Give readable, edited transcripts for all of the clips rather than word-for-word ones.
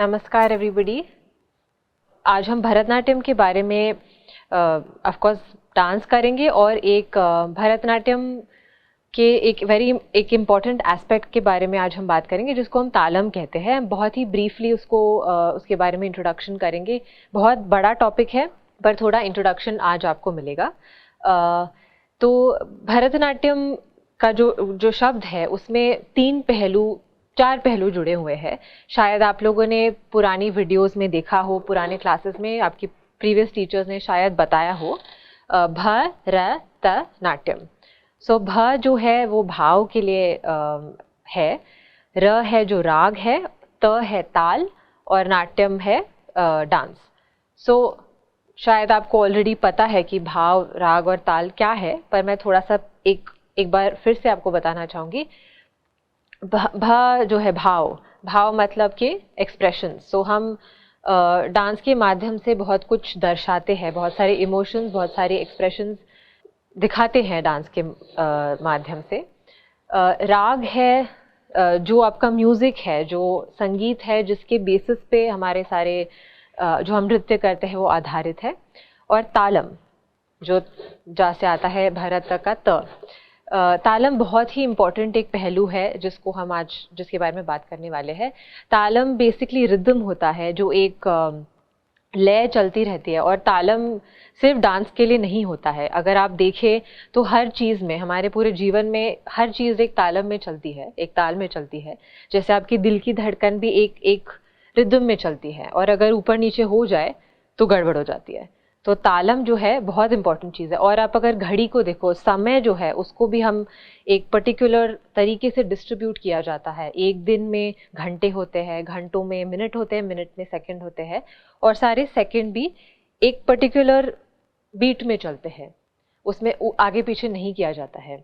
नमस्कार एवरीबॉडी। आज हम भरतनाट्यम के बारे में ऑफ कोर्स डांस करेंगे और एक भरतनाट्यम के एक इम्पॉर्टेंट एस्पेक्ट के बारे में आज हम बात करेंगे जिसको हम तालम कहते हैं। बहुत ही ब्रीफली उसके बारे में इंट्रोडक्शन करेंगे। बहुत बड़ा टॉपिक है पर थोड़ा इंट्रोडक्शन आज आपको मिलेगा। तो भरतनाट्यम का जो शब्द है उसमें चार पहलू जुड़े हुए हैं। शायद आप लोगों ने पुरानी वीडियोस में देखा हो, पुराने क्लासेस में आपकी प्रीवियस टीचर्स ने शायद बताया हो। भरतनाट्यम, भ जो है वो भाव के लिए है, र है जो राग है, त है ताल और नाट्यम है डांस। शायद आपको ऑलरेडी पता है कि भाव, राग और ताल क्या है, पर मैं थोड़ा सा एक बार फिर से आपको बताना चाहूँगी। जो है भाव मतलब कि एक्सप्रेशन। हम डांस के माध्यम से बहुत कुछ दर्शाते हैं, बहुत सारे इमोशंस, बहुत सारे एक्सप्रेशंस दिखाते हैं डांस के माध्यम से। राग है जो आपका म्यूज़िक है, जो संगीत है जिसके बेसिस पे हमारे सारे जो हम नृत्य करते हैं वो आधारित है। और तालम जो जा से आता है भरत का त। तालम बहुत ही इम्पॉर्टेंट एक पहलू है जिसको हम आज जिसके बारे में बात करने वाले हैं। तालम बेसिकली रिदम होता है जो एक लय चलती रहती है। और तालम सिर्फ डांस के लिए नहीं होता है। अगर आप देखें तो हर चीज़ में, हमारे पूरे जीवन में हर चीज़ एक तालम में चलती है, एक ताल में चलती है। जैसे आपकी दिल की धड़कन भी एक रिदम में चलती है और अगर ऊपर नीचे हो जाए तो गड़बड़ हो जाती है। तो तालम जो है बहुत इंपॉर्टेंट चीज़ है। और आप अगर घड़ी को देखो, समय जो है उसको भी हम एक पर्टिकुलर तरीके से डिस्ट्रीब्यूट किया जाता है। एक दिन में घंटे होते हैं, घंटों में मिनट होते हैं, मिनट में सेकंड होते हैं और सारे सेकंड भी एक पर्टिकुलर बीट में चलते हैं, उसमें आगे पीछे नहीं किया जाता है।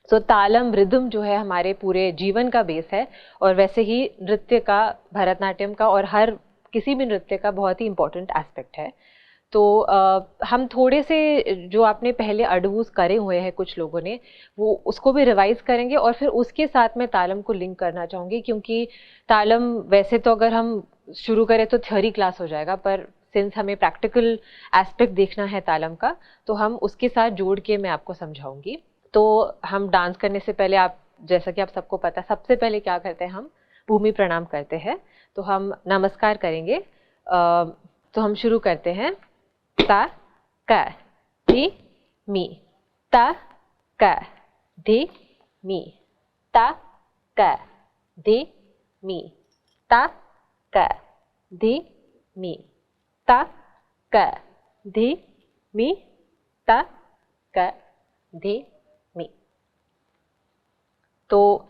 तालम रिदम जो है हमारे पूरे जीवन का बेस है और वैसे ही नृत्य का, भरतनाट्यम का और हर किसी भी नृत्य का बहुत ही इम्पोर्टेंट एस्पेक्ट है। तो हम थोड़े से जो आपने पहले अडवूस करे हुए हैं कुछ लोगों ने, वो उसको भी रिवाइज करेंगे और फिर उसके साथ में तालम को लिंक करना चाहूँगी। क्योंकि तालम वैसे तो अगर हम शुरू करें तो थ्योरी क्लास हो जाएगा, पर सिंस हमें प्रैक्टिकल एस्पेक्ट देखना है तालम का, तो हम उसके साथ जोड़ के मैं आपको समझाऊंगी। तो हम डांस करने से पहले, आप जैसा कि आप सबको पता है, सबसे पहले क्या करते हैं, हम भूमि प्रणाम करते हैं। तो हम नमस्कार करेंगे। तो हम शुरू करते हैं। ता क धी मी, ता क धी मी, ता क धी मी, ता क धी मी, ता क धी मी, ता क धी मी। तो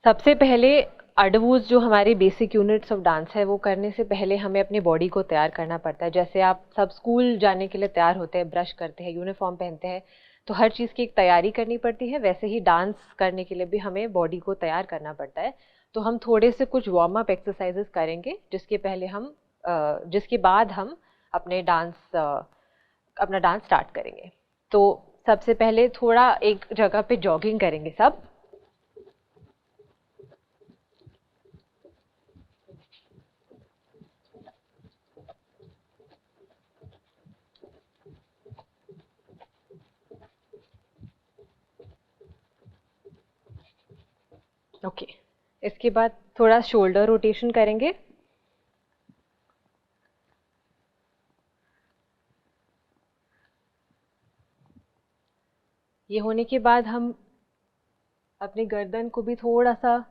सबसे पहले अडवूज जो हमारे बेसिक यूनिट्स ऑफ डांस है वो करने से पहले हमें अपनी बॉडी को तैयार करना पड़ता है। जैसे आप सब स्कूल जाने के लिए तैयार होते हैं, ब्रश करते हैं, यूनिफॉर्म पहनते हैं, तो हर चीज़ की एक तैयारी करनी पड़ती है। वैसे ही डांस करने के लिए भी हमें बॉडी को तैयार करना पड़ता है। तो हम थोड़े से कुछ वार्म अप एक्सरसाइजेस करेंगे जिसके बाद हम अपना डांस स्टार्ट करेंगे। तो सबसे पहले थोड़ा एक जगह पे जॉगिंग करेंगे सब। ओके, इसके बाद थोड़ा शोल्डर रोटेशन करेंगे। ये होने के बाद हम अपनी गर्दन को भी थोड़ा सा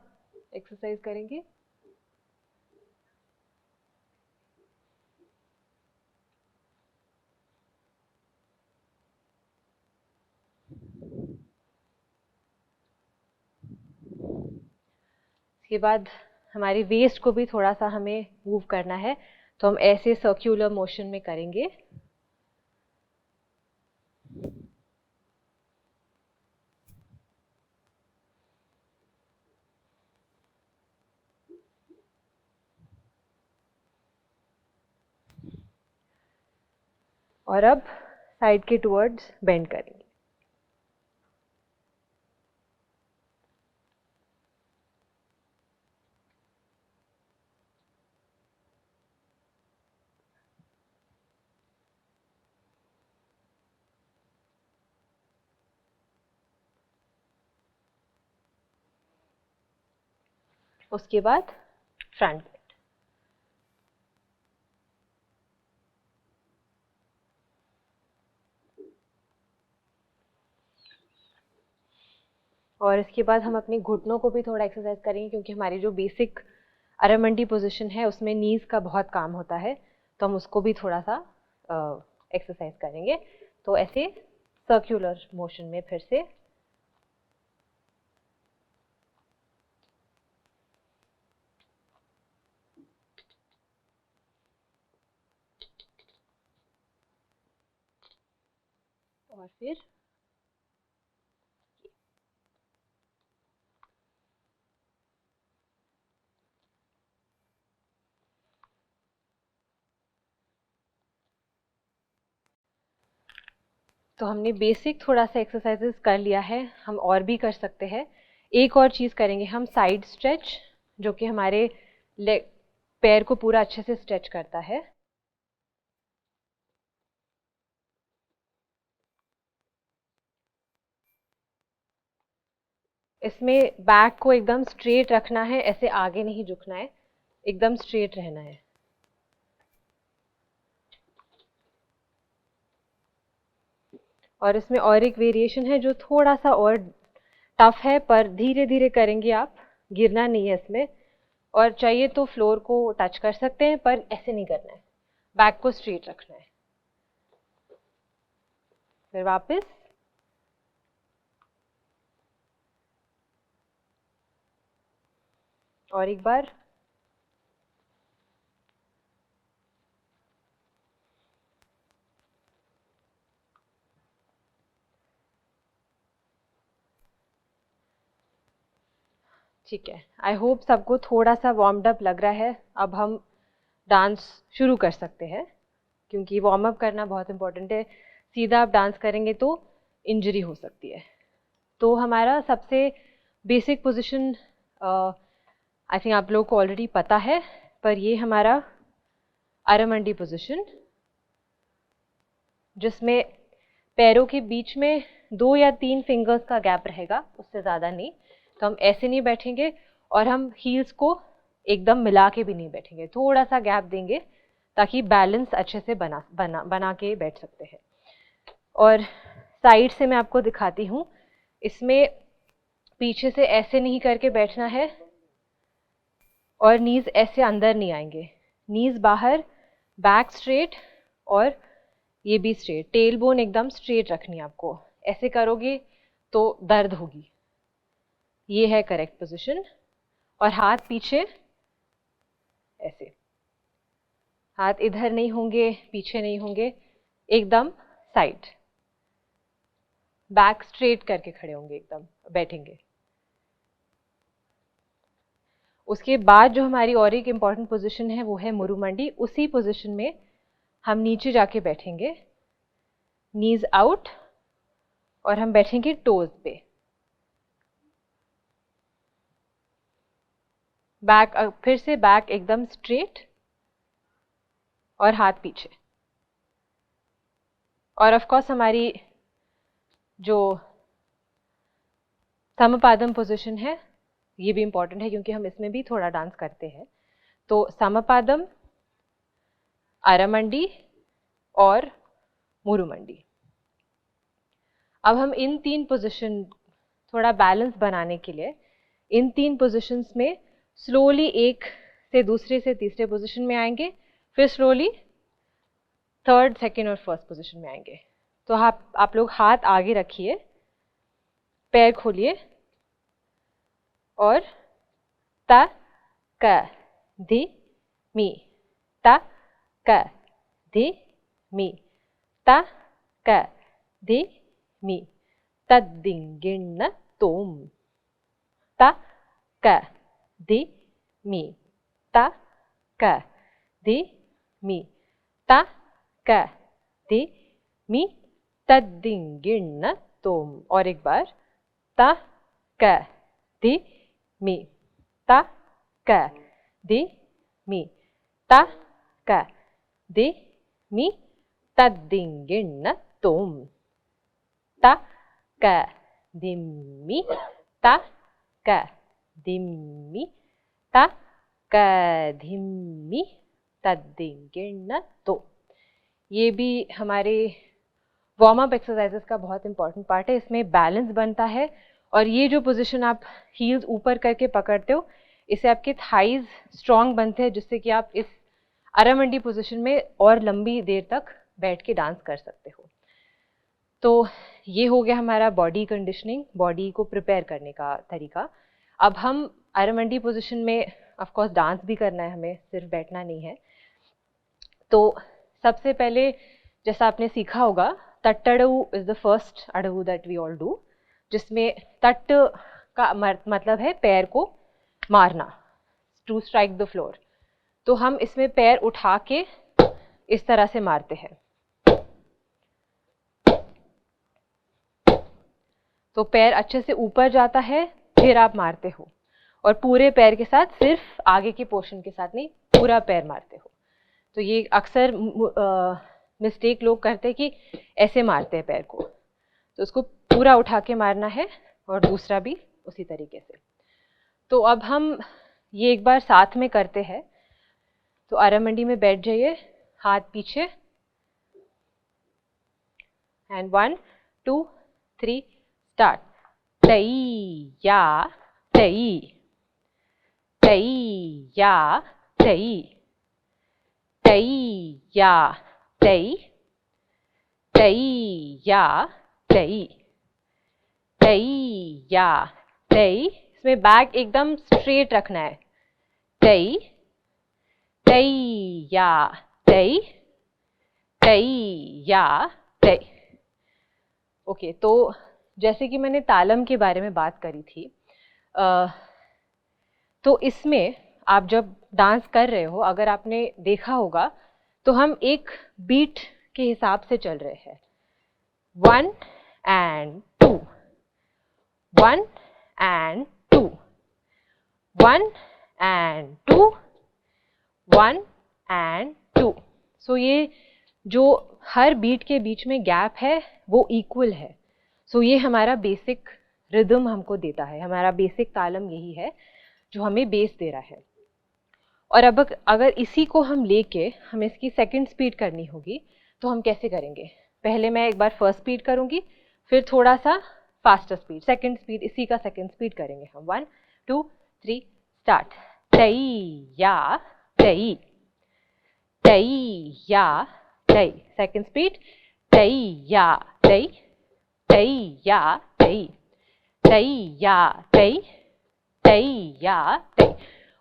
एक्सरसाइज करेंगे। इसके बाद हमारी वेस्ट को भी थोड़ा सा हमें मूव करना है। तो हम ऐसे सर्क्यूलर मोशन में करेंगे। और अब साइड के टुवर्ड्स बेंड करेंगे। उसके बाद फ्रंट बेंड। और इसके बाद हम अपने घुटनों को भी थोड़ा एक्सरसाइज करेंगे, क्योंकि हमारी जो बेसिक अरमंडी पोजीशन है उसमें नीज का बहुत काम होता है, तो हम उसको भी थोड़ा सा एक्सरसाइज करेंगे। तो ऐसे सर्कुलर मोशन में फिर से और फिर तो हमने बेसिक थोड़ा सा एक्सरसाइजेस कर लिया है, हम और भी कर सकते हैं। एक और चीज़ करेंगे हम, साइड स्ट्रेच, जो कि हमारे पैर को पूरा अच्छे से स्ट्रेच करता है। इसमें बैक को एकदम स्ट्रेट रखना है, ऐसे आगे नहीं झुकना है, एकदम स्ट्रेट रहना है। और इसमें और एक वेरिएशन है जो थोड़ा सा और टफ है, पर धीरे धीरे करेंगे आप, गिरना नहीं है इसमें। और चाहिए तो फ्लोर को टच कर सकते हैं, पर ऐसे नहीं करना है, बैक को स्ट्रेट रखना है। फिर वापस और एक बार। ठीक है, आई होप सबको थोड़ा सा वार्म्ड अप लग रहा है। अब हम डांस शुरू कर सकते हैं, क्योंकि वार्म अप करना बहुत इंपॉर्टेंट है। सीधा आप डांस करेंगे तो इंजरी हो सकती है। तो हमारा सबसे बेसिक पोजीशन आई थिंक आप लोगों को ऑलरेडी पता है, पर ये हमारा अरमंडी पोजीशन, जिसमें पैरों के बीच में 2 या 3 फिंगर्स का गैप रहेगा, उससे ज़्यादा नहीं। तो हम ऐसे नहीं बैठेंगे और हम हील्स को एकदम मिला के भी नहीं बैठेंगे, थोड़ा सा गैप देंगे ताकि बैलेंस अच्छे से बना के बैठ सकते हैं। और साइड से मैं आपको दिखाती हूँ, इसमें पीछे से ऐसे नहीं करके बैठना है और नीज ऐसे अंदर नहीं आएंगे, नीज बाहर, बैक स्ट्रेट और ये भी स्ट्रेट, टेल बोन एकदम स्ट्रेट रखनी है आपको। ऐसे करोगे तो दर्द होगी। ये है करेक्ट पोजीशन। और हाथ पीछे, ऐसे हाथ इधर नहीं होंगे, पीछे नहीं होंगे, एकदम साइड, बैक स्ट्रेट करके खड़े होंगे, एकदम बैठेंगे। उसके बाद जो हमारी और एक इम्पॉर्टेंट पोजीशन है वो है मुरुमंडी। उसी पोजीशन में हम नीचे जाके बैठेंगे, नीज आउट, और हम बैठेंगे टोज पे। बैक, फिर से बैक एकदम स्ट्रेट और हाथ पीछे। और ऑफ कोर्स हमारी जो समपादम पोजीशन है ये भी इम्पॉर्टेंट है, क्योंकि हम इसमें भी थोड़ा डांस करते हैं। तो समपादम, अरमंडी और मुरुमंडी। अब हम इन 3 पोजीशन, थोड़ा बैलेंस बनाने के लिए इन 3 पोजीशंस में स्लोली एक से दूसरे से तीसरे पोजीशन में आएंगे, फिर स्लोली थर्ड, सेकेंड और फर्स्ट पोजीशन में आएंगे। तो आप लोग हाथ आगे रखिए, पैर खोलिए और ता क धी मी, ता क धी मी, ता क धी मी, तद्दिंगिण्ण तोम, ता क धी मी, ता क धी मी, ता क धी मी, तद्दिंगिण्ण तोम। और एक बार, ता क धी मी, ता क धी मी, ता क धी मी, तद्दिंगिण्ण तोम, ता क धिम्मी, ता क धिम्मी, ता क धिमी तद्दिंगिण तो। ये भी हमारे वार्म अप एक्सरसाइजेस का बहुत इंपॉर्टेंट पार्ट है। इसमें बैलेंस बनता है और ये जो पोजीशन आप हील्स ऊपर करके पकड़ते हो, इससे आपके थाइज स्ट्रांग बनते हैं, जिससे कि आप इस अरामंडी पोजीशन में और लंबी देर तक बैठ के डांस कर सकते हो। तो ये हो गया हमारा बॉडी कंडीशनिंग, बॉडी को प्रिपेयर करने का तरीका। अब हम अरामंडी पोजीशन में ऑफ कोर्स डांस भी करना है, हमें सिर्फ बैठना नहीं है। तो सबसे पहले जैसा आपने सीखा होगा, तट्ट अडवू इज द फर्स्ट अडवू दैट वी ऑल डू, जिसमें तट्ट का मतलब है पैर को मारना, टू स्ट्राइक द फ्लोर। तो हम इसमें पैर उठा के इस तरह से मारते हैं। तो पैर अच्छे से ऊपर जाता है, फिर आप मारते हो, और पूरे पैर के साथ, सिर्फ आगे के पोर्शन के साथ नहीं, पूरा पैर मारते हो। तो ये अक्सर मिस्टेक लोग करते हैं कि ऐसे मारते हैं पैर को, तो उसको पूरा उठा के मारना है, और दूसरा भी उसी तरीके से। तो अब हम ये एक बार साथ में करते हैं। तो अरामंडी में बैठ जाइए, हाथ पीछे, एंड 1 2 3 स्टार्ट। तई या तई, तई या तई, तई या तई, तई या तई, तई या तई। इसमें बैक एकदम स्ट्रेट रखना है। तई, तई या तई, तई या तई। ओके, तो जैसे कि मैंने तालम के बारे में बात करी थी, तो इसमें आप जब डांस कर रहे हो, अगर आपने देखा होगा, तो हम एक बीट के हिसाब से चल रहे हैं। 1 and 2, 1 and 2, 1 and 2, 1 and 2। सो ये जो हर बीट के बीच में गैप है वो इक्वल है। सो ये हमारा बेसिक रिदम हमको देता है, हमारा बेसिक तालम यही है जो हमें बेस दे रहा है। और अब अगर इसी को हम लेके हमें इसकी सेकंड स्पीड करनी होगी, तो हम कैसे करेंगे? पहले मैं एक बार फर्स्ट स्पीड करूंगी, फिर थोड़ा सा फास्टर स्पीड, सेकंड स्पीड, इसी का सेकंड स्पीड करेंगे हम। 1 2 3 स्टार्ट। तई या तई, तई या तई, सेकंड स्पीड। तई या तई, तई या तई, तई या तई, तई या तई।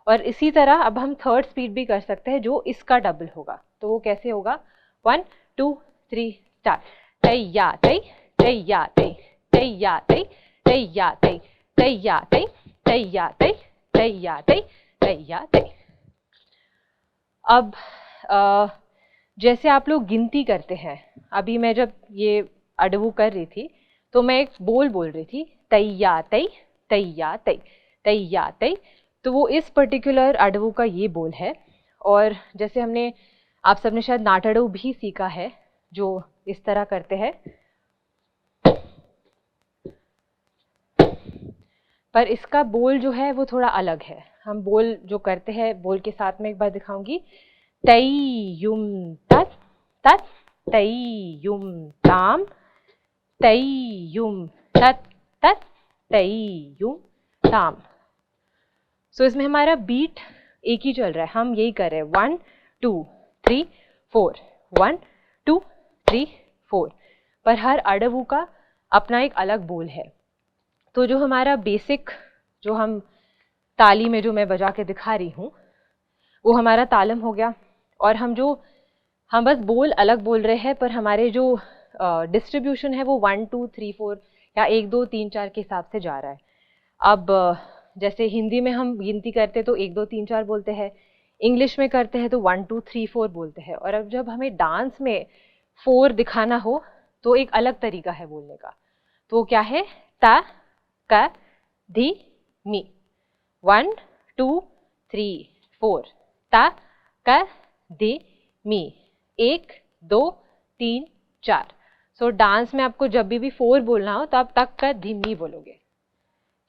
और इसी तरह अब हम थर्ड स्पीड भी कर सकते हैं, जो इसका डबल होगा। तो वो कैसे होगा? 1 2 3 स्टार्ट। तई या तई, तई या तई, तई या तई, तई या तई, तई या तई, तई या तई, तई या तई, तई या तई। अब जैसे आप लोग गिनती करते हैं, अभी मैं जब ये अडवू कर रही थी, तो मैं एक बोल रही थी, तई या तई, तई या तई, तई या तई। तो वो इस पर्टिकुलर अडवू का ये बोल है। और जैसे हमने, आप सबने शायद नाटड़ू भी सीखा है, जो इस तरह करते हैं, पर इसका बोल जो है वो थोड़ा अलग है। हम बोल जो करते हैं, बोल के साथ में एक बार दिखाऊंगी। तई युम तत तत, तई युम ताम, तई युम तत तत, तई युम ताम। सो इसमें हमारा बीट एक ही चल रहा है, हम यही कर रहे हैं। 1 2 3 4, 1 2 3 4, पर हर अडवू का अपना एक अलग बोल है। तो जो हमारा बेसिक, जो हम ताली में जो मैं बजा के दिखा रही हूँ, वो हमारा तालम हो गया। और हम बस बोल अलग बोल रहे हैं, पर हमारे जो डिस्ट्रीब्यूशन है वो 1 2 3 4 या 1 2 3 4 के हिसाब से जा रहा है। अब जैसे हिंदी में हम गिनती करते तो 1 2 3 4 बोलते हैं, इंग्लिश में करते हैं तो 1 2 3 4 बोलते हैं। और अब जब हमें डांस में 4 दिखाना हो, तो एक अलग तरीका है बोलने का। तो वो क्या है? ता का धी मी। 1 2 3 4, ता का धी मी। 1 2 3 4। सो डांस में आपको जब भी 4 बोलना हो, तो आप तक का धी मी बोलोगे।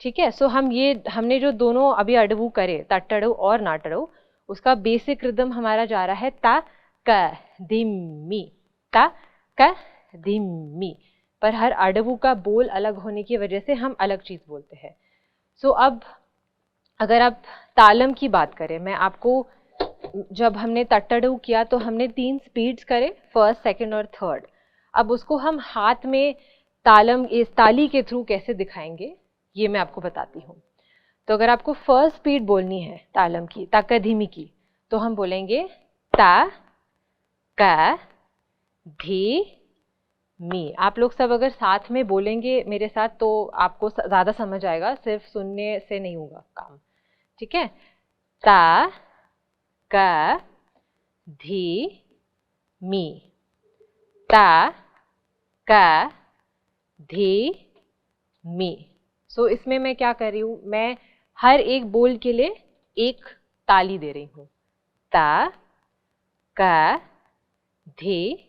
ठीक है, सो हमने जो दोनों अभी अडवू करे, तट्टड़ू और नाटड़ू, उसका बेसिक रिदम हमारा जा रहा है ता क दिम्मी, ता क दिम्मी, पर हर अडवू का बोल अलग होने की वजह से हम अलग चीज बोलते हैं। सो अब अगर आप तालम की बात करें, मैं आपको, जब हमने तट्टड़ू किया तो हमने 3 स्पीड्स करे, फर्स्ट, सेकंड और थर्ड। अब उसको हम हाथ में तालम, इस ताली के थ्रू कैसे दिखाएंगे ये मैं आपको बताती हूँ। तो अगर आपको फर्स्ट स्पीड बोलनी है तालम की, ताकधीमी की, तो हम बोलेंगे ता क धी मी। आप लोग सब अगर साथ में बोलेंगे मेरे साथ तो आपको ज्यादा समझ आएगा, सिर्फ सुनने से नहीं होगा काम। ठीक है, ता क धी मी, ता क धी मी। सो इसमें मैं क्या कर रही हूँ, मैं हर एक बोल के लिए एक ताली दे रही हूँ, ता क धी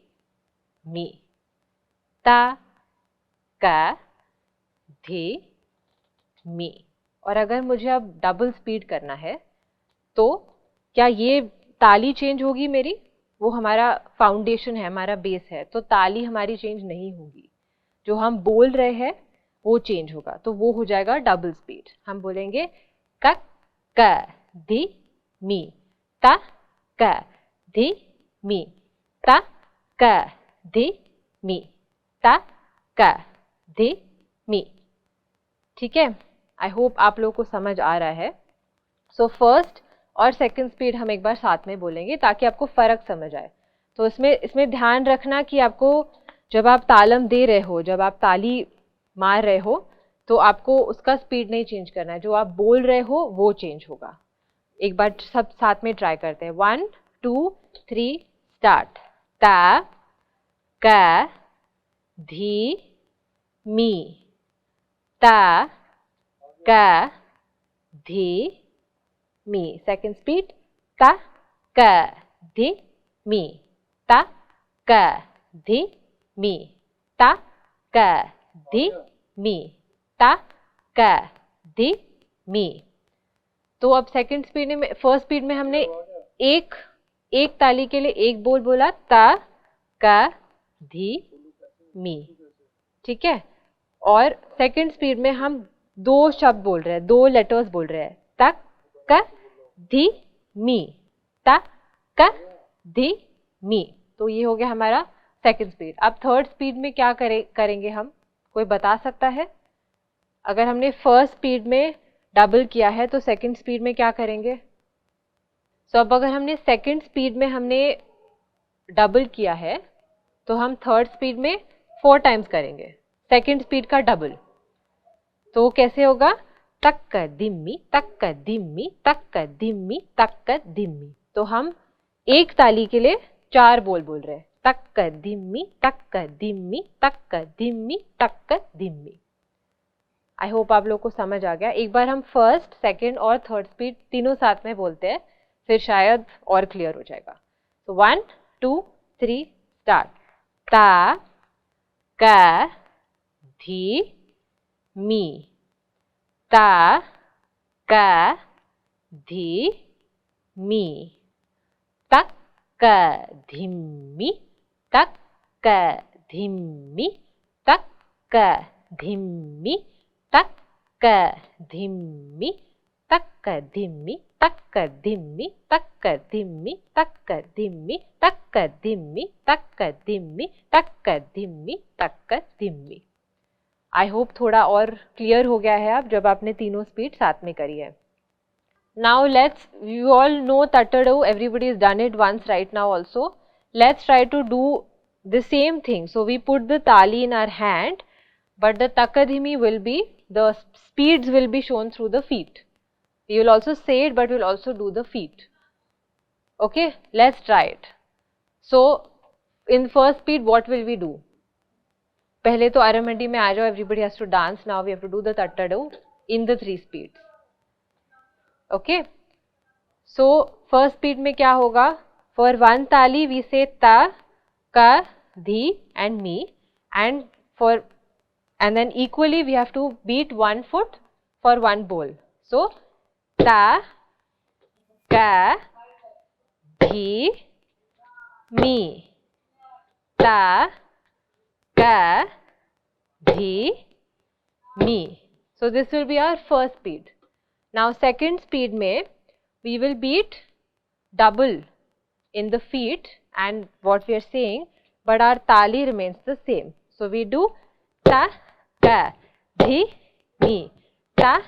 मी, ता क धी मी। और अगर मुझे अब डबल स्पीड करना है तो क्या ये ताली चेंज होगी मेरी? वो हमारा फाउंडेशन है, हमारा बेस है, तो ताली हमारी चेंज नहीं होगी, जो हम बोल रहे हैं वो चेंज होगा, तो वो हो जाएगा डबल स्पीड। हम बोलेंगे क धी मी, ता क धी मी, ता क धी मी, ता क धी मी। ठीक है, आई होप आप लोगों को समझ आ रहा है। सो फर्स्ट और सेकंड स्पीड हम एक बार साथ में बोलेंगे ताकि आपको फर्क समझ आए। तो इसमें ध्यान रखना कि आपको जब आप तालम दे रहे हो, जब आप ताली मार रहे हो, तो आपको उसका स्पीड नहीं चेंज करना है, जो आप बोल रहे हो वो चेंज होगा। एक बार सब साथ में ट्राई करते हैं, 1 2 3 स्टार्ट। ता क धी मी, ता क धी मी। सेकंड स्पीड, ता क धी मी, ता क धी मी, ता क धी मी, ता क धी मी। तो अब सेकंड स्पीड में, फर्स्ट स्पीड में हमने एक ताली के लिए एक बोल बोला, ता क धी मी। ठीक है, और सेकंड स्पीड में हम 2 शब्द बोल रहे हैं, 2 लेटर्स बोल रहे हैं, ता क धी मी, ता क धी मी। तो ये हो गया हमारा सेकंड स्पीड। अब थर्ड स्पीड में क्या करेंगे हम, कोई बता सकता है? अगर हमने फर्स्ट स्पीड में डबल किया है तो सेकंड स्पीड में क्या करेंगे? सो अब अगर हमने सेकंड स्पीड में हमने डबल किया है तो हम थर्ड स्पीड में 4 टाइम्स करेंगे, सेकंड स्पीड का डबल। तो कैसे होगा? तक दिम्मी, तक दिम्मी, तक दिम्मी, तक दिम्मी। तो हम एक ताली के लिए 4 बोल रहे हैं, तक दिम्मी, तक दिम्मी, तक दिम्मी, तक दिम्मी। आई होप आप लोग को समझ आ गया। एक बार हम फर्स्ट, सेकंड और थर्ड स्पीड तीनों साथ में बोलते हैं, फिर शायद और क्लियर हो जाएगा। तो 1 2 3 स्टार्ट। ता क धी मी, ता क धी मी, तक धिम्मी, तक धिम्मी, तक धिम्मी, तक धिम्मी, तक धिम्मी, तक धिम्मी, तक धिम्मी, तक धिम्मी, तक धिम्मी, तक धिम्मी, तक धिम्मी, तक धिम्मी। आई होप थोड़ा और क्लियर हो गया है अब जब आपने तीनों स्पीड साथ में करी है। Now you all know Tattadu, everybody has done it once right now also. Let's try to do the same thing. So we put the tali in our hand, but the takadhimi will be, the speeds will be shown through the feet. We will also say it, but we will also do the feet. Okay, let's try it. So in first speed, what will we do? पहले तो आरमंडी में आ जाओ, everybody has to dance. Now we have to do the Tattadu in the 3 speeds. Okay, so first speed में क्या होगा? For 1 tali we say ta, ka, dhi and mi, and then equally we have to beat 1 foot for one bowl. So ta, ka, dhi, mi. Ta, ka, dhi, mi. So this will be our first speed. Now second speed mein we will beat double in the feet and what we are saying, but our tali remains the same. So we do ta, ka, dhi, mi. Ta,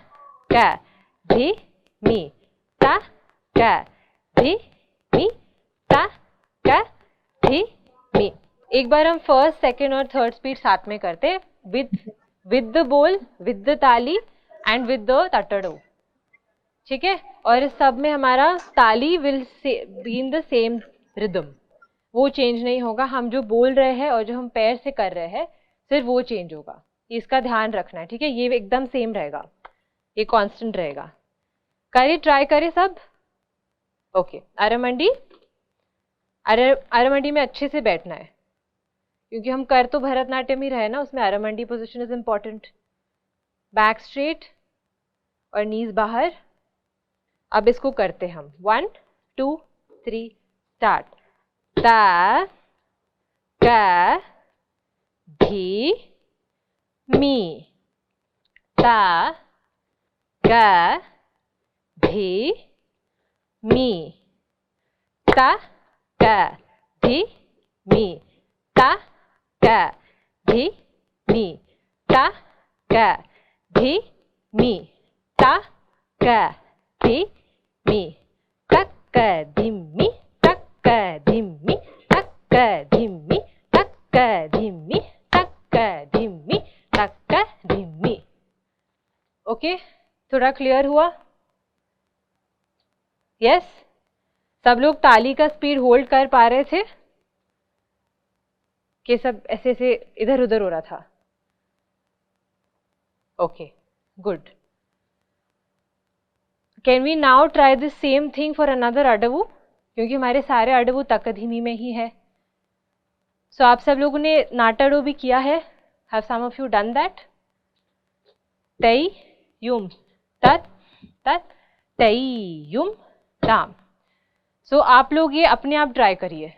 ka, dhi, mi. Ta, ka, dhi, mi. Ta, ka, dhi, mi. एक बार हम first, second और third speed साथ में करते हैं with the bowl, with the ताली and with the तटड़ो. ठीक है, और इस सब में हमारा ताली will be in the same rhythm, वो चेंज नहीं होगा. हम जो बोल रहे हैं और जो हम पैर से कर रहे हैं सिर्फ वो चेंज होगा. इसका ध्यान रखना है. ठीक है, ये एकदम सेम रहेगा, ये कांस्टेंट रहेगा. करिए, ट्राई करिए सब. ओके, अरमंडी, अरमंडी में अच्छे से बैठना है क्योंकि हम कर तो भरतनाट्यम ही रहे ना, उसमें aramandi position is important. Back straight और नीज बाहर. अब इसको करते हम 1 2 3 स्टार्ट. ता, का, धी, मी. ता, का, धी, मी. ता, का, धी, मी. ता, का, धी, मी. ता, का, धी, मी. ता, का, धी, मी. तक्का धिम्मी, तक्का धिम्मी, तक्का धिम्मी, तक्का धिम्मी, तक्का धिम्मी, तक्का धिम्मी. ओके, थोड़ा क्लियर हुआ? यस, सब लोग ताली का स्पीड होल्ड कर पा रहे थे कि सब ऐसे ऐसे इधर उधर हो रहा था? Okay, good. Can we now try this same thing for another adavu, क्योंकि हमारे सारे अडवु तकधीमी में ही है. सो आप सब लोगों ने नाटड़ो भी किया है. Have some of you done that? तई युम तत् तत् तई युम ताम. सो आप लोग ये अपने आप ट्राई करिए.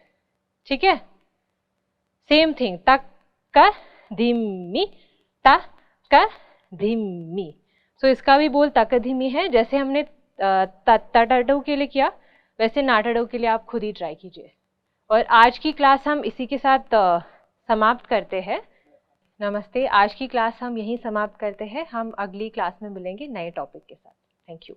ठीक है, सेम थिंग. तक का धीमी, ता का धीमी. सो इसका भी बोल तक धीमी है. जैसे हमने तटड़ो के लिए किया वैसे नाटड़ो के लिए आप खुद ही ट्राई कीजिए. और आज की क्लास हम इसी के साथ समाप्त करते हैं. नमस्ते. आज की क्लास हम यहीं समाप्त करते हैं. हम अगली क्लास में मिलेंगे नए टॉपिक के साथ. Thank you.